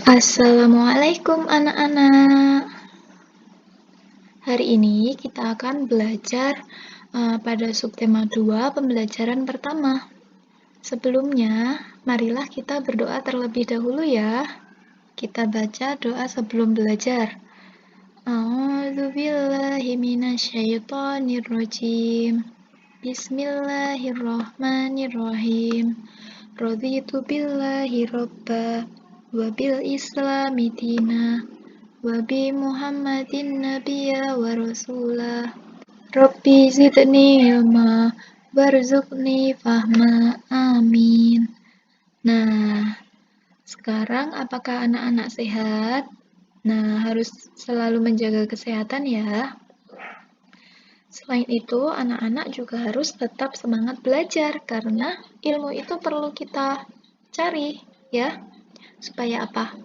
Assalamualaikum anak-anak. Hari ini kita akan belajar pada subtema 2 pembelajaran pertama. Sebelumnya, marilah kita berdoa terlebih dahulu ya. Kita baca doa sebelum belajar. A'udzubillahi minasyaitonirrajim. Bismillahirrahmanirrahim. Raditu billahi robba wa bil islami dina wa bi Muhammadin nabiyya wa rasulah. Rabbi zidni ilma warzuqni fahma. Amin. Nah, sekarang apakah anak-anak sehat? Nah, harus selalu menjaga kesehatan ya. Selain itu, anak-anak juga harus tetap semangat belajar karena ilmu itu perlu kita cari ya. Supaya apa?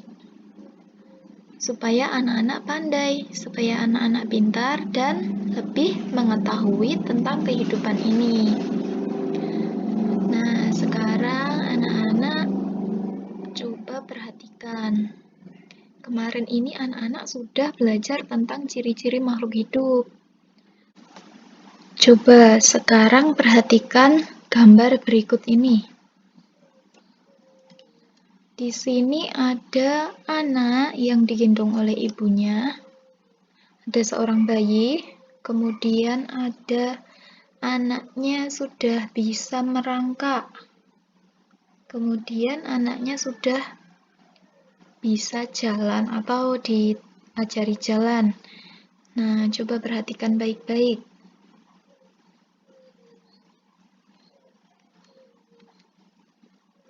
Supaya anak-anak pandai, supaya anak-anak pintar dan lebih mengetahui tentang kehidupan ini. Nah, sekarang anak-anak coba perhatikan. Kemarin ini anak-anak sudah belajar tentang ciri-ciri makhluk hidup. Coba sekarang perhatikan gambar berikut ini. Di sini ada anak yang digendong oleh ibunya. Ada seorang bayi, kemudian ada anaknya sudah bisa merangkak. Kemudian anaknya sudah bisa jalan atau diajari jalan. Nah, coba perhatikan baik-baik.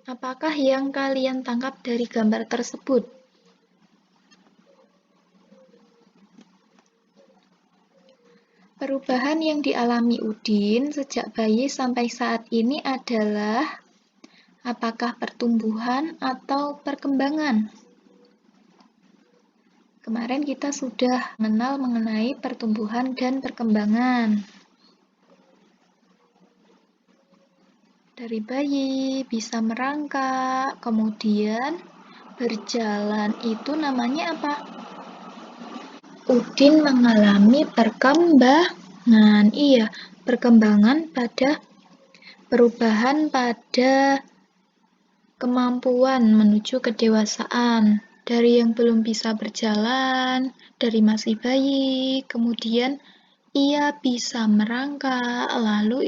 Apakah yang kalian tangkap dari gambar tersebut? Perubahan yang dialami Udin sejak bayi sampai saat ini adalah apakah pertumbuhan atau perkembangan? Kemarin kita sudah mengenal mengenai pertumbuhan dan perkembangan. Dari bayi bisa merangkak, kemudian berjalan, itu namanya apa? Udin mengalami perkembangan. Iya, perkembangan pada perubahan pada kemampuan menuju kedewasaan. Dari yang belum bisa berjalan, dari masih bayi, kemudian ia bisa merangkak, lalu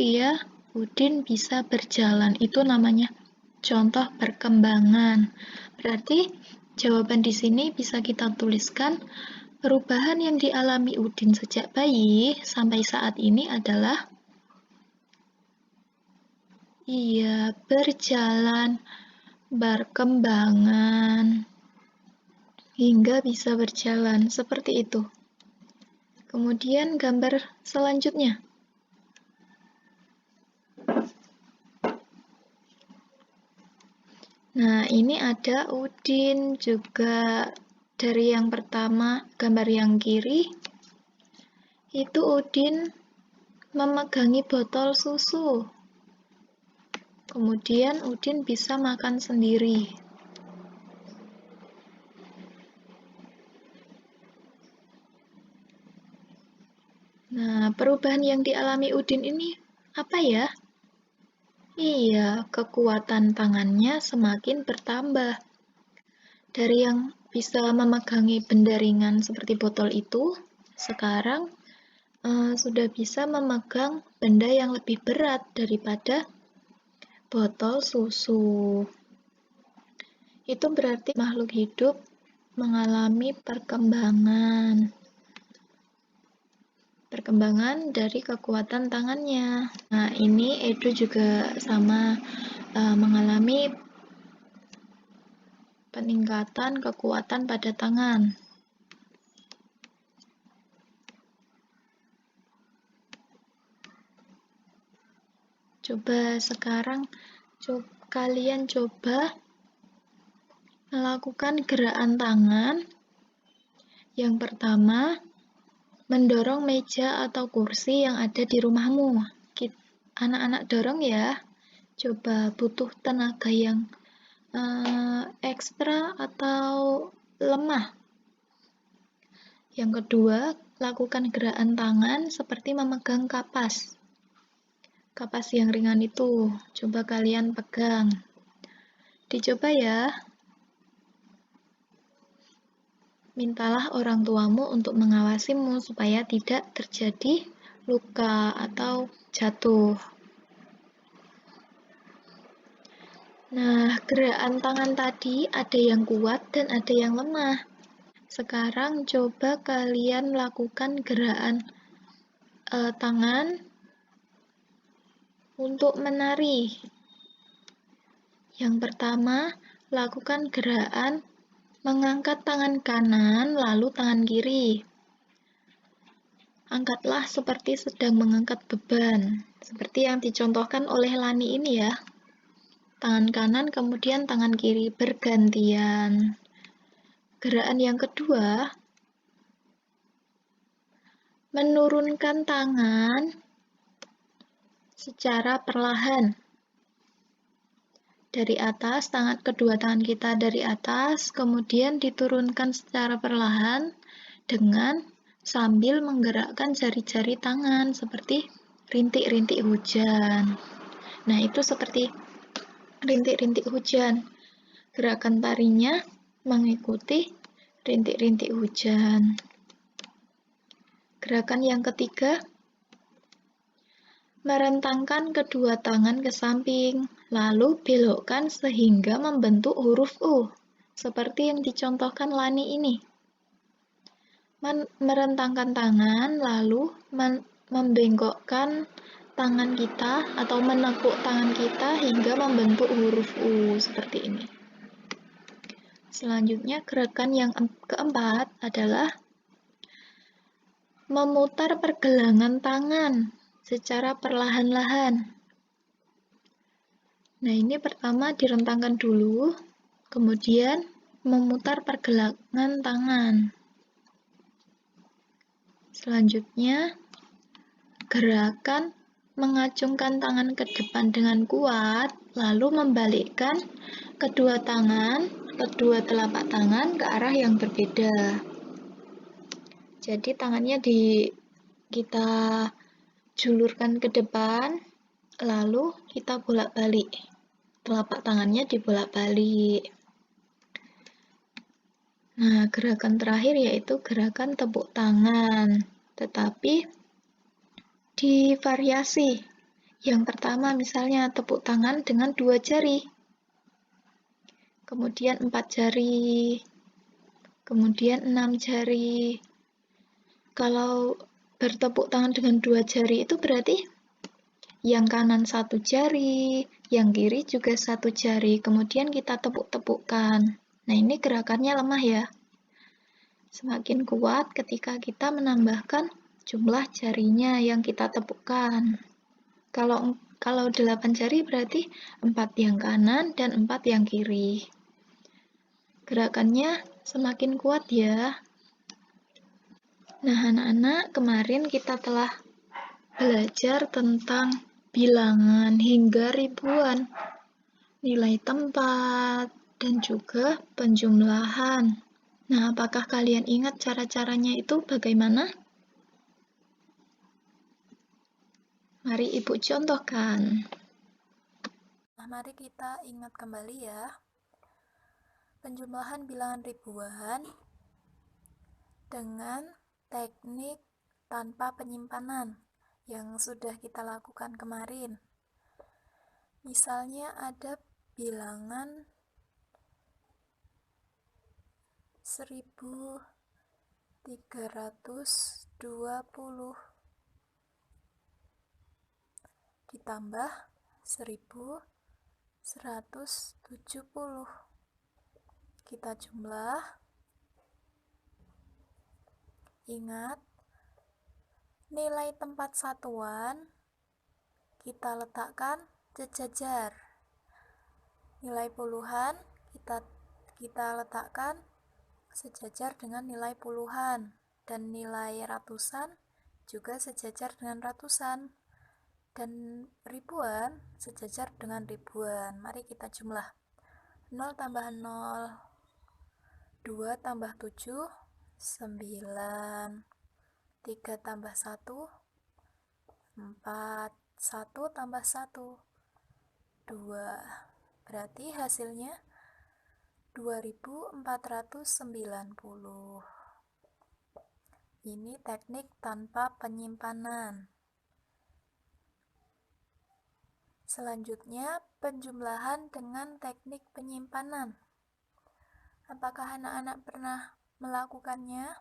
Udin bisa berjalan. Itu namanya contoh perkembangan. Berarti jawaban di sini bisa kita tuliskan perubahan yang dialami Udin sejak bayi sampai saat ini adalah berjalan, berkembangan, hingga bisa berjalan. Seperti itu. Kemudian gambar selanjutnya. Nah, ini ada Udin juga. Dari yang pertama, gambar yang kiri, itu Udin memegangi botol susu. Kemudian Udin bisa makan sendiri. Nah, perubahan yang dialami Udin ini apa ya? Iya, kekuatan tangannya semakin bertambah. Dari yang bisa memegangi benda ringan seperti botol itu, sekarang sudah bisa memegang benda yang lebih berat daripada botol susu. Itu berarti makhluk hidup mengalami perkembangan. Perkembangan dari kekuatan tangannya. Nah, ini Edo juga sama mengalami peningkatan kekuatan pada tangan. Coba sekarang kalian coba melakukan gerakan tangan. Yang pertama, mendorong meja atau kursi yang ada di rumahmu. Anak-anak dorong ya. Coba butuh tenaga yang ekstra atau Yang kedua, lakukan gerakan tangan seperti memegang kapas. Kapas yang ringan itu, coba kalian pegang. Dicoba ya. Mintalah orang tuamu untuk mengawasimu supaya tidak terjadi luka atau jatuh. Nah, gerakan tangan tadi ada yang kuat dan ada yang lemah. Sekarang coba kalian lakukan gerakan tangan untuk menari. Yang pertama, lakukan gerakan mengangkat tangan kanan lalu tangan kiri. Angkatlah seperti sedang mengangkat beban, seperti yang dicontohkan oleh Lani ini ya. Tangan kanan kemudian tangan kiri bergantian. Gerakan yang kedua, menurunkan tangan secara perlahan. Dari atas, kedua tangan kita dari atas, kemudian diturunkan secara perlahan dengan sambil menggerakkan jari-jari tangan seperti rintik-rintik hujan. Nah, itu seperti rintik-rintik hujan. Gerakan tarinya mengikuti rintik-rintik hujan. Gerakan yang ketiga, merentangkan kedua tangan ke samping, lalu belokkan sehingga membentuk huruf U, seperti yang dicontohkan Lani ini. Merentangkan tangan, lalu membengkokkan tangan kita atau menekuk tangan kita hingga membentuk huruf U, seperti ini. Selanjutnya, gerakan yang keempat adalah memutar pergelangan tangan secara perlahan-lahan. Nah, ini pertama direntangkan dulu, kemudian memutar pergelangan tangan. Selanjutnya, gerakan mengacungkan tangan ke depan dengan kuat, lalu membalikkan kedua telapak tangan ke arah yang berbeda. Jadi tangannya kita julurkan ke depan, lalu kita bolak-balik. Telapak tangannya dibolak-balik. Nah, gerakan terakhir yaitu gerakan tepuk tangan, tetapi divariasi. Yang pertama misalnya tepuk tangan dengan 2 jari, kemudian 4 jari, kemudian 6 jari. Kalau bertepuk tangan dengan 2 jari itu berarti yang kanan 1 jari, yang kiri juga 1 jari, kemudian kita tepuk-tepukkan. Nah, ini gerakannya lemah ya. Semakin kuat ketika kita menambahkan jumlah jarinya yang kita tepukkan. Kalau 8 jari berarti 4 yang kanan dan 4 yang kiri. Gerakannya semakin kuat ya. Nah, anak-anak, kemarin kita telah belajar tentang bilangan hingga ribuan, nilai tempat, dan juga penjumlahan. Nah, apakah kalian ingat cara-caranya itu bagaimana? Mari Ibu contohkan. Nah, mari kita ingat kembali ya. Penjumlahan bilangan ribuan dengan teknik tanpa penyimpanan yang sudah kita lakukan kemarin. Misalnya ada bilangan 1320 ditambah 1170. Kita jumlah. Ingat, nilai tempat satuan kita letakkan sejajar. Nilai puluhan kita letakkan sejajar dengan nilai puluhan, dan nilai ratusan juga sejajar dengan ratusan, dan ribuan sejajar dengan ribuan. Mari kita jumlah. 0 tambah 0, 2 tambah 7, 9, 3 tambah 1, 4, 1 tambah 1, 2. Berarti hasilnya 2490. Ini teknik tanpa penyimpanan. Selanjutnya, penjumlahan dengan teknik penyimpanan. Apakah anak-anak pernah melakukannya?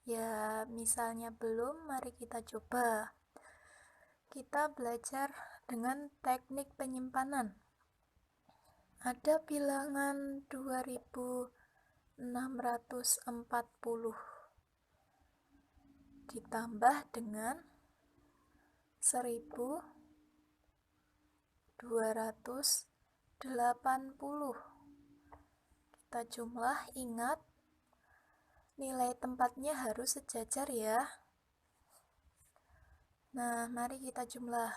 Ya, misalnya belum, mari kita coba. Kita belajar dengan teknik penyimpanan. Ada bilangan 2640 ditambah dengan 1280. Kita jumlah, ingat nilai tempatnya harus sejajar ya. Nah, mari kita jumlah.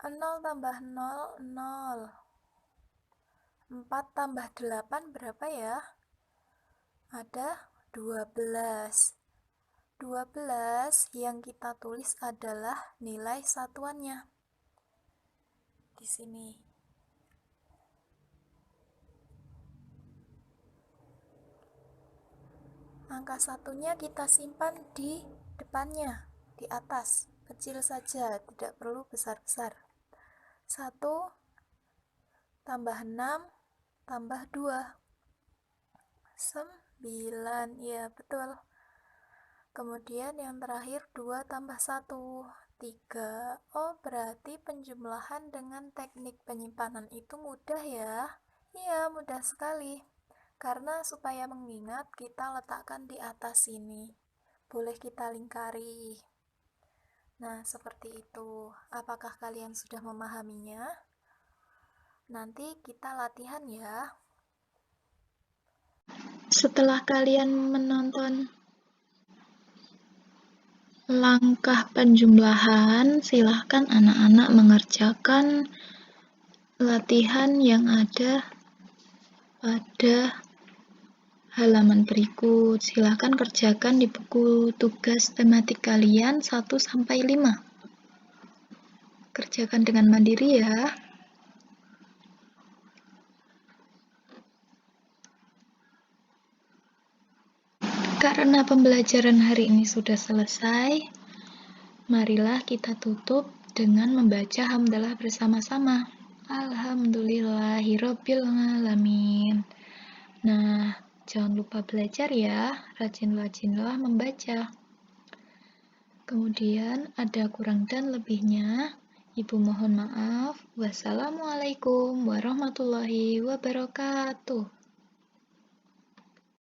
0 tambah 0, 0. 4 tambah 8 berapa ya? Ada 12. 12 yang kita tulis adalah nilai satuannya. Di sini. Angka satunya kita simpan di depannya, di atas. Kecil saja, tidak perlu besar-besar. 1 tambah 6 tambah 2. 9, ya betul. Kemudian yang terakhir 2 tambah 1, 3. Oh, berarti penjumlahan dengan teknik penyimpanan itu mudah ya? Iya, mudah sekali. Karena supaya mengingat, kita letakkan di atas sini. Boleh kita lingkari. Nah, seperti itu. Apakah kalian sudah memahaminya? Nanti kita latihan ya. Setelah kalian menonton langkah penjumlahan, silahkan anak-anak mengerjakan latihan yang ada pada halaman berikut. Silahkan kerjakan di buku tugas tematik kalian 1-5. Kerjakan dengan mandiri ya. Karena pembelajaran hari ini sudah selesai, marilah kita tutup dengan membaca hamdalah bersama-sama. Alhamdulillahirabbil alamin. Nah, jangan lupa belajar ya, rajin-rajinlah membaca. Kemudian ada kurang dan lebihnya, Ibu mohon maaf. Wassalamualaikum warahmatullahi wabarakatuh.